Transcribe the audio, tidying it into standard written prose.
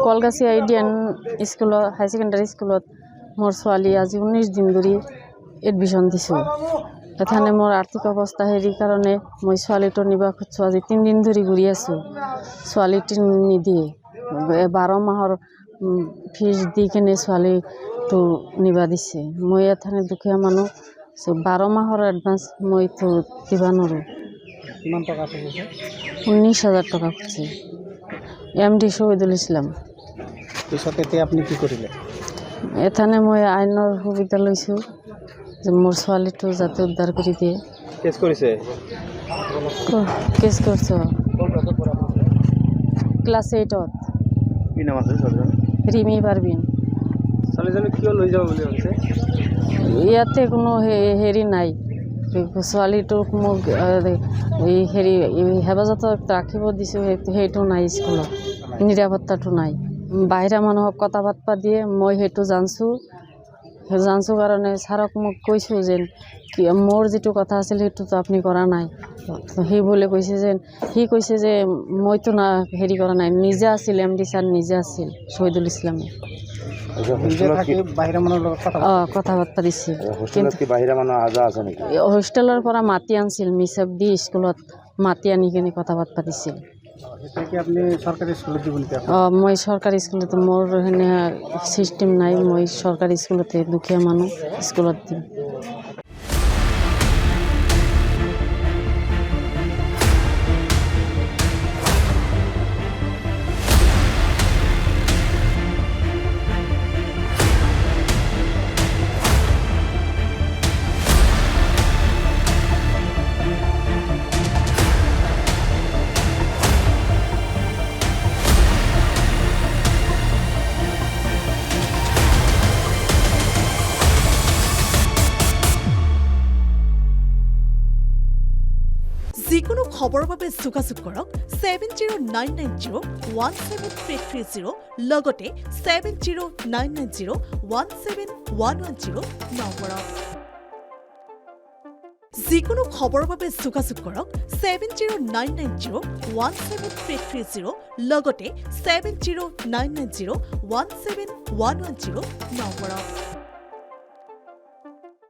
কলগাছি আইডিয়ান স্কুলত হাই ছেকেণ্ডাৰী স্কুলত মোৰ ছোৱালী আজি 19 দিন ধৰি এডমিশ্যন দিছোঁ। এখানে মোৰ আৰ্থিক অৱস্থা হেৰিৰ কাৰণে মই ছোৱালীটো নিব খুজিছোঁ। আজি 3 দিন ধৰি ঘূৰি আছোঁ, ছোৱালীটো নিদিয়ে। 12 মাহৰ ফিজ দি কিনে ছোৱালীটো নিবা দিছে। মই এখানে দুখীয়া মানুহ, 12 মাহৰ এডভান্স মইতো দিবা নোৱাৰোঁ। কিমান টকা খুজিছে? 19,000 টকা খুজিছে MD শহীদুল ইছলাম। পিছত এতিয়া আপুনি কি কৰিলে? এখানে মই আইনৰ সুবিধা লৈছোঁ যে মোৰ ছোৱালীটো যাতে উদ্ধাৰ কৰি দিয়ে। কেছ কৰিছে? কেছ কৰিছ ক্লাছ 8ত। কি নাম আছে ছোৱালীজনী? ৰিমি পাৰবিন। ছোৱালীজনী কিয় লৈ যাব বুলি ভাবিছে? ইয়াতে কোনো হেৰি নাই, ছোৱালীটোক মোক এই হেৰি হেফাজতত ৰাখিব দিছোঁ, সেইটো নাই স্কুলত, নিৰাপত্তাটো নাই। বাহিৰা মানুহক কথা পাতবা দিয়ে, মই সেইটো জানছোঁ কাৰণে ছাৰক মোক কৈছোঁ যে মোৰ যিটো কথা আছিল সেইটোতো আপুনি কৰা নাই। সি বোলে কৈছে যে মইতো না হেৰি কৰা নাই, নিজে আছিল, MD ছাৰ নিজে আছিল শহীদুল ইছলামে। কথা পাতবা দিছিল। হোষ্টেলৰ পৰা মাতি আনিছিল, মিছাব দি স্কুলত মাতি আনি কিনে কথা পাতবা দিছিল। মই চৰকাৰী স্কুলত, মোৰ সেনে চিষ্টেম নাই, মই চৰকাৰী স্কুলতে, দুখীয়া মানুহ স্কুলত দিম। যিকোনো খবৰৰ বাবে যোগাযোগ কৰক 7099017330 লগতে 7099017110 নম্বৰত। যিকোনো খবৰৰ বাবে যোগাযোগ কৰক 7099017330 লগতে 7099017110 নম্বৰত।